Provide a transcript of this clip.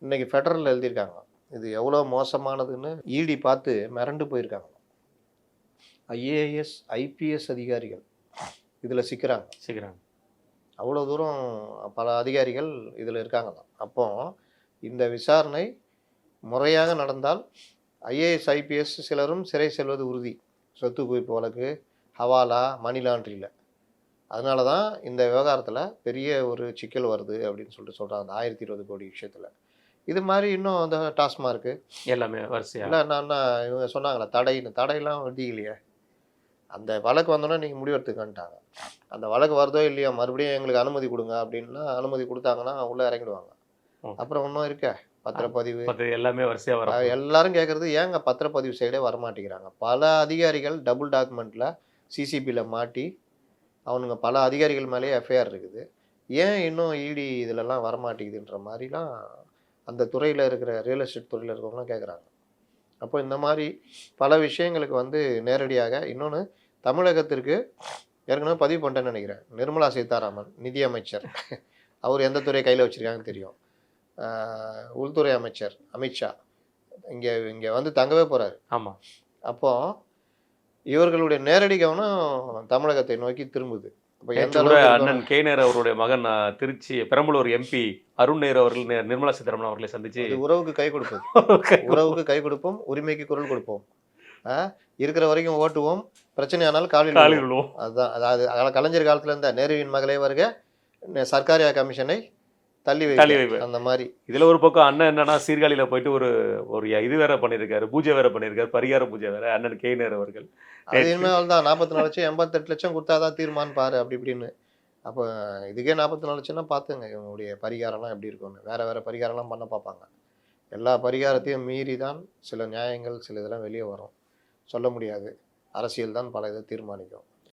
இன்னைக்கு ஃபெடரல் எழுதியிருக்காங்க. இது எவ்வளோ மோசமானதுன்னு இடி பார்த்து மிரண்டு போயிருக்காங்க. ஐஏஎஸ், ஐபிஎஸ் அதிகாரிகள் இதில் சிக்கிறாங்க. அவ்வளோ தூரம் பல அதிகாரிகள் இதில் இருக்காங்களாம். அப்போ இந்த விசாரணை முறையாக நடந்தால் ஐஏஎஸ், ஐபிஎஸ் சிலரும் சிறை செல்வது உறுதி. சொத்து குவிப்பு வழக்கு, ஹவாலா, மணி லாண்ட்ரியில். அதனால தான் இந்த விவகாரத்தில் பெரிய ஒரு சிக்கல் வருது அப்படின்னு சொல்கிறாங்க. அந்த 1020 கோடி விஷயத்தில். இது மாதிரி இன்னும் அந்த டாஸ்மார்க்கு எல்லாமே வரிசையாக இல்லை நான் இவங்க சொன்னாங்களே தடையெல்லாம் விதிக்கலையே. அந்த வழக்கு வந்தோன்னா நீங்கள் முடிவெடுத்துக்கன்ட்டாங்க. அந்த வழக்கு வருதோ இல்லையோ மறுபடியும் எங்களுக்கு அனுமதி கொடுங்க அப்படின்னா அனுமதி கொடுத்தாங்கன்னா உள்ளே இறங்கிடுவாங்க. அப்புறம் ஒன்றும் இருக்க பத்திரப்பதிவு எல்லாமே வரிசையாக வர எல்லாரும் கேட்குறது ஏங்க பத்திரப்பதிவு சைடே வரமாட்டேங்கிறாங்க. பல அதிகாரிகள் டபுள் டாக்குமெண்ட்டில் சிசிபியில் மாட்டி அவனுங்க பல அதிகாரிகள் மேலேயே எஃப்ஐஆர் இருக்குது. ஏன் இன்னும் இடி இதிலெல்லாம் வரமாட்டேங்குதுன்ற மாதிரிலாம் அந்த துறையில் இருக்கிற ரியல் எஸ்டேட் துறையில் இருக்கிறவங்களாம் கேட்குறாங்க. அப்போ இந்த மாதிரி பல விஷயங்களுக்கு வந்து நேரடியாக இன்னொன்று தமிழகத்திற்கு ஏற்கனவே பதிவு பண்ணிட்டேன்னு நினைக்கிறேன். நிர்மலா சீதாராமன் நிதியமைச்சர், அவர் எந்த துறையை கையில் வச்சுருக்காங்கன்னு தெரியும். உள்துறை அமைச்சர் அமித்ஷா இங்கே வந்து தங்கவே போகிறாரு. ஆமாம். அப்போது இவர்களுடைய நேரடி கவனம் தமிழகத்தை நோக்கி திரும்புது. அண்ணன் கே நேரு அவருடைய மகன் திருச்சி பெரம்பலூர் எம்பி அருண் நேரு அவர்கள் நிர்மலா சீதாராமன் அவர்களை சந்திச்சு உறவுக்கு கை கொடுப்போம், உறவுக்கு கை கொடுப்போம், உரிமைக்கு குரல் கொடுப்போம், இருக்கிற வரைக்கும் ஓட்டுவோம், பிரச்சனை ஆனாலும் காலில் விழுவோம். அதுதான். அதாவது கலைஞர் காலத்துல இருந்த நேருவின் மகளே வருக சர்க்காரியா கமிஷனை தள்ளி வைப்பு அந்த மாதிரி. இதுல ஒரு பக்கம் அண்ணன் என்னன்னா சீர்காழியில போயிட்டு ஒரு இது வேற பண்ணியிருக்காரு, பூஜை வேற பண்ணியிருக்காரு, பரிகார பூஜை வேற அண்ணன் கே நேரு அவர்கள். அது இனிமேல் தான் 44 லட்சம் 88 லட்சம் கொடுத்தாதான் தீர்மானம் பாரு அப்படி இப்படின்னு. அப்போ இதுக்கே 44 லட்சம்னா பார்த்துங்க இவங்களுடைய பரிகாரம்லாம் எப்படி இருக்கும்னு. வேற பரிகாரம்லாம் பண்ண பார்ப்பாங்க. எல்லா பரிகாரத்தையும் மீறி தான் சில நியாயங்கள் சில இதெல்லாம் வெளியே வரும். சொல்ல முடியாது. அரசியல் தான் பல இதை தீர்மானிக்கும்.